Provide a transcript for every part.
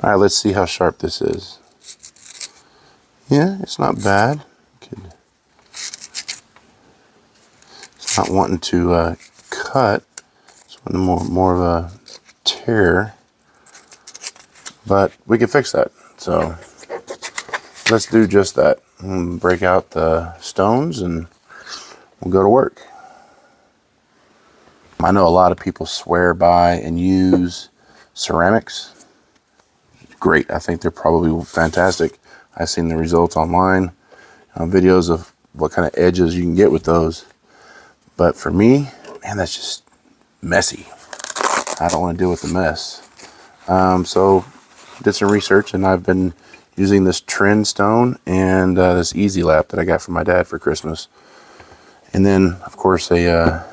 All right, let's see how sharp this is. Yeah, it's not bad. It's not wanting to cut. It's wanting more of a tear, but we can fix that. So let's do just that. Break out the stones and we'll go to work. I know a lot of people swear by and use ceramics. Great, I think they're probably fantastic. I've seen the results online, videos of what kind of edges you can get with those. But for me, man, that's just messy. I don't want to deal with the mess. So did some research, and I've been using this Tren stone and this Easy Lap that I got from my dad for Christmas. And then, of course, a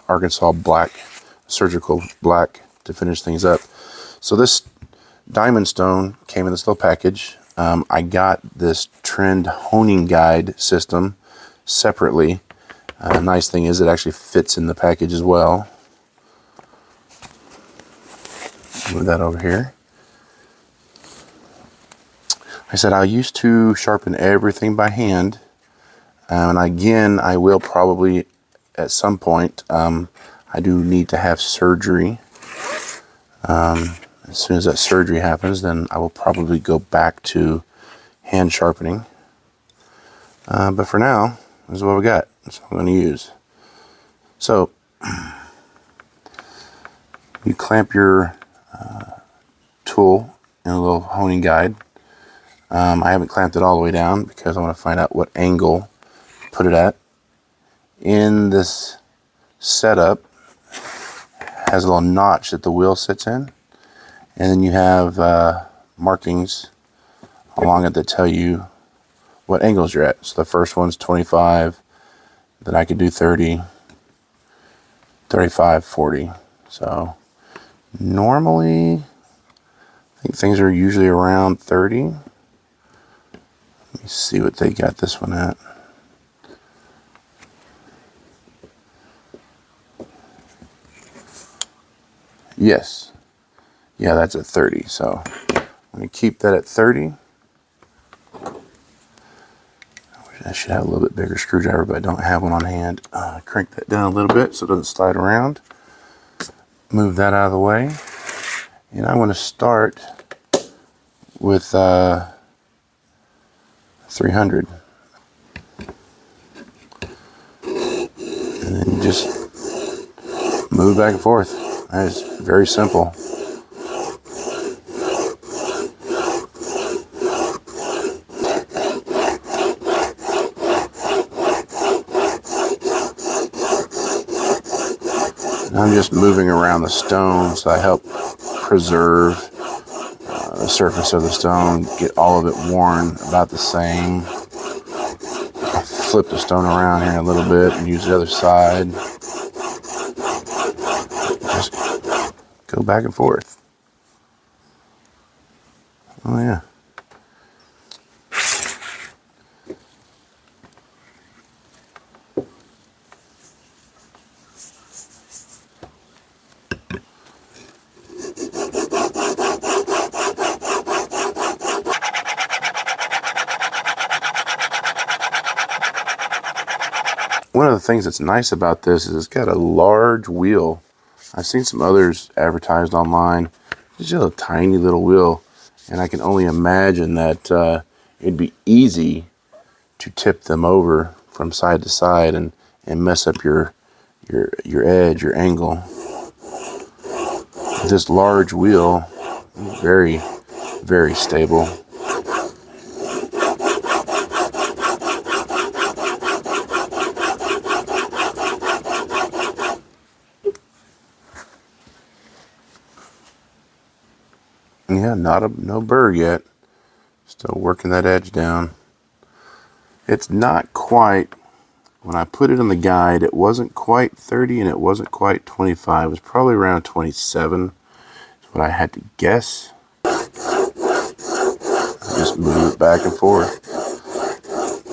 Arkansas black, surgical black to finish things up. So this diamond stone came in this little package. I got this Tren honing guide system separately. Nice thing is it actually fits in the package as well. Move that over here. I said I used to sharpen everything by hand, and again I will probably at some point. I do need to have surgery. As soon as that surgery happens, then I will probably go back to hand sharpening. But for now, this is what we got. That's what I'm going to use. So you clamp your tool in a little honing guide. I haven't clamped it all the way down because I want to find out what angle to put it at. In this setup has a little notch that the wheel sits in, and then you have markings along it that tell you what angles you're at. So the first one's 25, then I could do 30, 35, 40. So normally I think things are usually around 30. Let me see what they got this one at. Yes. Yeah, that's at 30. So I'm going to keep that at 30. I should have a little bit bigger screwdriver, but I don't have one on hand. Crank that down a little bit so it doesn't slide around. Move that out of the way. And I want to start with 300. And then just move back and forth. That is very simple. And I'm just moving around the stone so I help preserve the surface of the stone, get all of it worn about the same. I'll flip the stone around here a little bit and use the other side. Just go back and forth. Oh yeah. One of the things that's nice about this is it's got a large wheel. I've seen some others advertised online. It's just a tiny little wheel, and I can only imagine that it'd be easy to tip them over from side to side and mess up your edge, your angle. This large wheel, very, very stable. Yeah, no burr yet. Still working that edge down. It's not quite, when I put it on the guide, it wasn't quite 30 and it wasn't quite 25. It was probably around 27. That's what I had to guess. Just move it back and forth.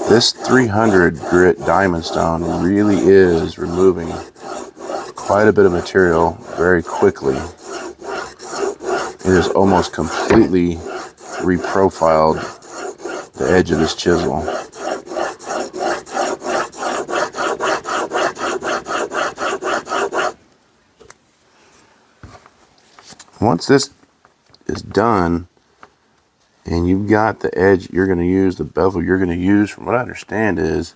This 300 grit diamond stone really is removing quite a bit of material very quickly. It has almost completely reprofiled the edge of this chisel. Once this is done and you've got the edge you're going to use, the bevel you're going to use, from what I understand is,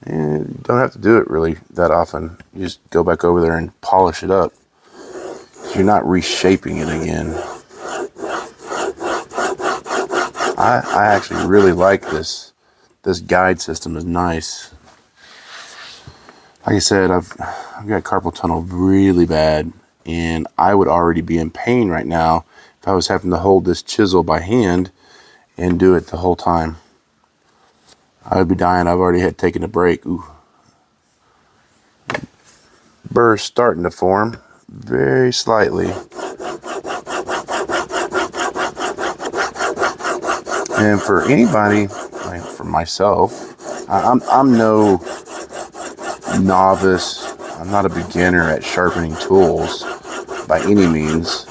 you don't have to do it really that often. You just go back over there and polish it up. So you're not reshaping it again. I actually really like this. This guide system is nice. Like I said, I've got carpal tunnel really bad, and I would already be in pain right now if I was having to hold this chisel by hand and do it the whole time. I would be dying. I've already had taken a break. Ooh. Burr starting to form very slightly. And for anybody, like for myself, I'm no novice. I'm not a beginner at sharpening tools by any means,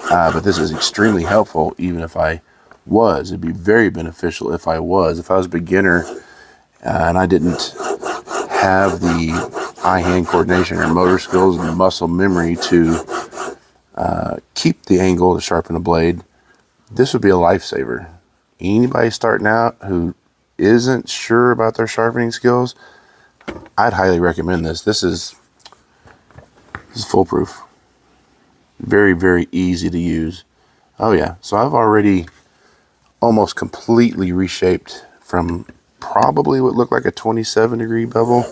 but this is extremely helpful. Even if I was, it'd be very beneficial if I was. If I was a beginner and I didn't have the eye-hand coordination or motor skills and muscle memory to keep the angle to sharpen a blade, this would be a lifesaver. Anybody starting out who isn't sure about their sharpening skills, I'd highly recommend this. This is foolproof. Very, very easy to use. Oh yeah, so I've already almost completely reshaped from probably what looked like a 27-degree bevel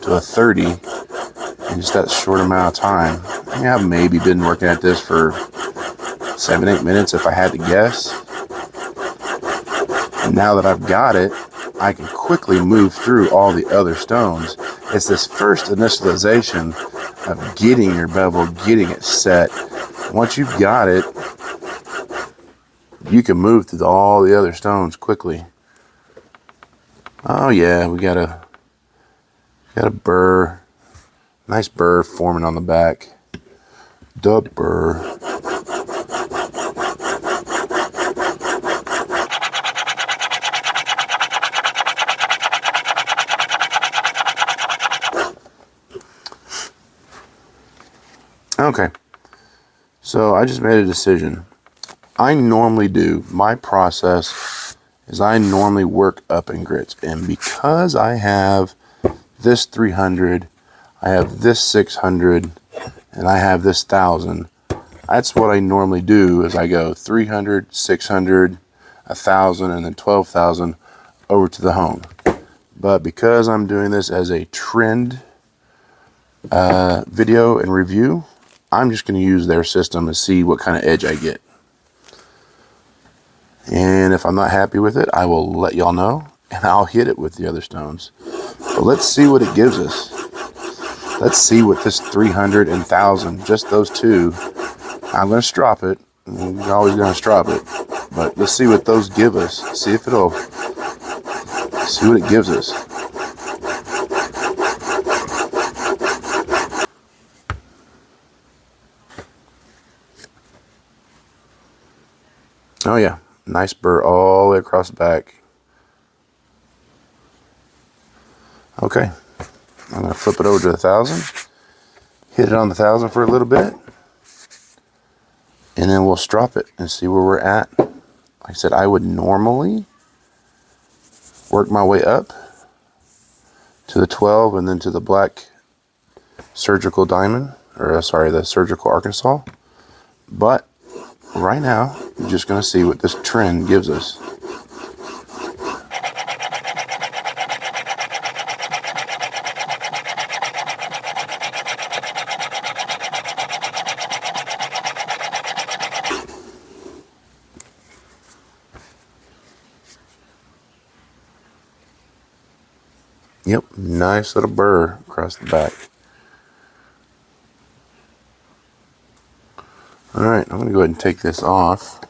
to a 30 in just that short amount of time. I mean, I've maybe been working at this for 7-8 minutes if I had to guess. And now that I've got it, I can quickly move through all the other stones. It's this first initialization of getting your bevel, getting it set. Once you've got it, you can move through all the other stones quickly. Oh yeah, we got a burr, nice burr forming on the back. The burr. Okay, so I just made a decision. I normally do, my process is I normally work up in grits. And because I have this 300, I have this 600, and I have this 1000, that's what I normally do is I go 300, 600, 1000, and then 12,000 over to the hone. But because I'm doing this as a trend video and review, I'm just going to use their system to see what kind of edge I get. And if I'm not happy with it, I will let y'all know, and I'll hit it with the other stones. But let's see what it gives us. Let's see what this 300 and 1000, just those two, I'm going to strop it. You're always going to strop it. But let's see what those give us. See if it'll, see what it gives us. Oh yeah, nice burr all the way across the back. Okay, I'm going to flip it over to 1000, hit it on the 1000 for a little bit, and then we'll strop it and see where we're at. Like I said, I would normally work my way up to the 12 and then to the black surgical diamond, or sorry, the surgical Arkansas. But right now, we're just going to see what this trend gives us. Yep, nice little burr across the back. Alright, I'm going to go ahead and take this off.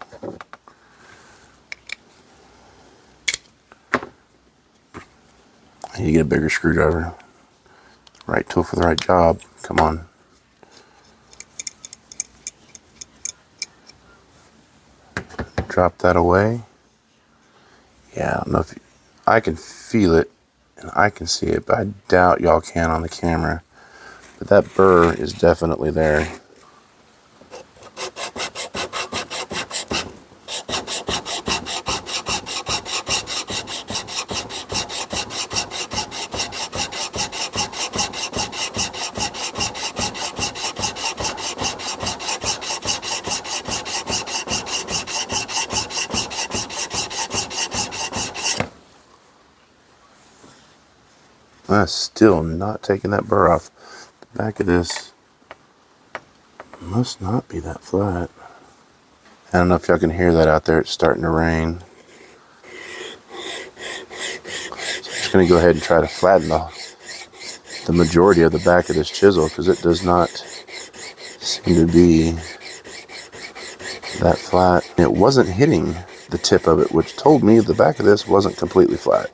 I need to get a bigger screwdriver. Right tool for the right job. Come on. drop that away. Yeah, I don't know if I can feel it and I can see it, but I doubt y'all can on the camera. But that burr is definitely there. I'm still not taking that burr off. The back of this must not be that flat. I don't know if y'all can hear that out there. It's starting to rain. So I'm just going to go ahead and try to flatten the majority of the back of this chisel, because it does not seem to be that flat. It wasn't hitting the tip of it, which told me the back of this wasn't completely flat.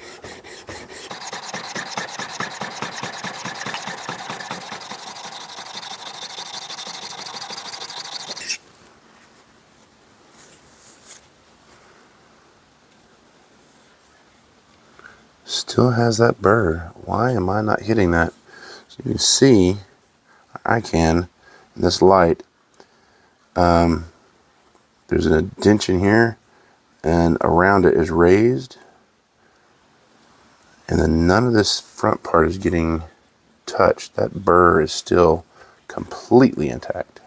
Still has that burr. Why am I not hitting that? So you can see, I can, in this light, there's an indentation here, and around it is raised, and then none of this front part is getting touched. That burr is still completely intact.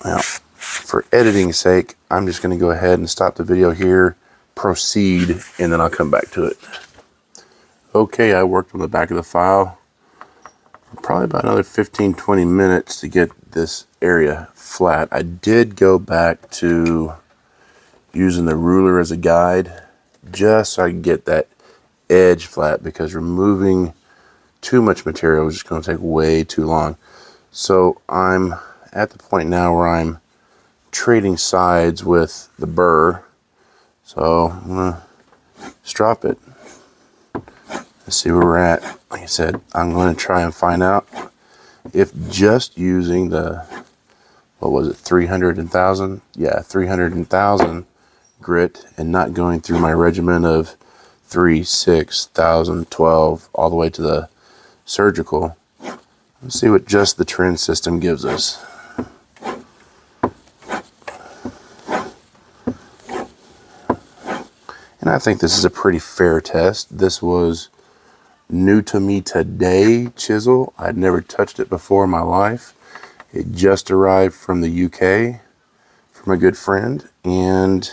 Now, for editing's sake, I'm just going to go ahead and stop the video here, proceed, and then I'll come back to it. Okay, I worked on the back of the file for probably about another 15-20 minutes to get this area flat. I did go back to using the ruler as a guide just so I can get that edge flat, because removing too much material is just going to take way too long. So I'm at the point now where I'm trading sides with the burr. So I'm gonna just drop it. Let's see where we're at. Like I said, I'm going to try and find out if just using the, what was it, 300,000? Yeah, 300,000 grit, and not going through my regimen of 3, 6, 1,000, 12, all the way to the surgical. Let's see what just the trend system gives us. And I think this is a pretty fair test. This was new to me today chisel. I'd never touched it before in my life. It just arrived from the UK from a good friend, and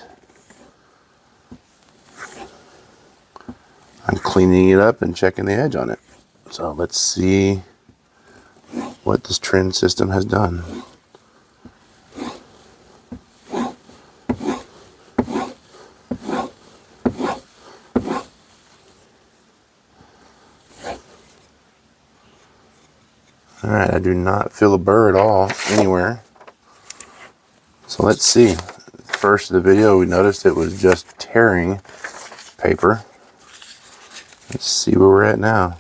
I'm cleaning it up and checking the edge on it. So let's see what this trend system has done. Alright, I do not feel a burr at all anywhere. So let's see. First of the video, we noticed it was just tearing paper. Let's see where we're at now.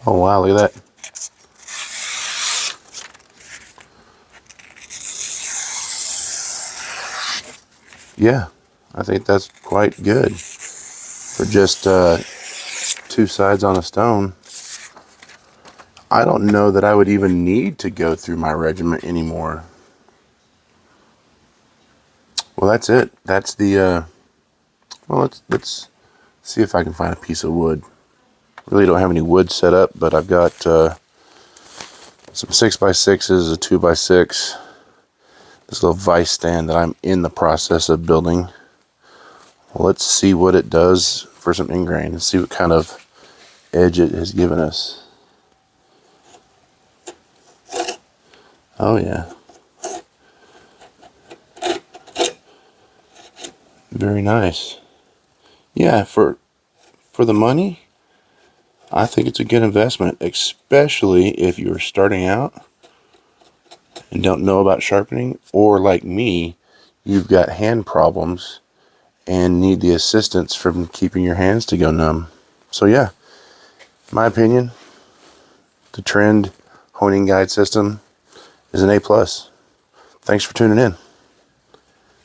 Oh wow, look at that. Yeah, I think that's quite good for just 2 sides on a stone. I don't know that I would even need to go through my regimen anymore. Well, that's it. That's the, well, let's see if I can find a piece of wood. Really don't have any wood set up, but I've got some 6x6s, a 2x6, this little vise stand that I'm in the process of building. Well, let's see what it does for some ingrain and see what kind of edge it has given us. Oh yeah. Very nice. Yeah, for the money, I think it's a good investment, especially if you're starting out and don't know about sharpening, or like me, you've got hand problems and need the assistance from keeping your hands to go numb. So yeah, in my opinion, the Trend honing guide system is an A+. Thanks for tuning in.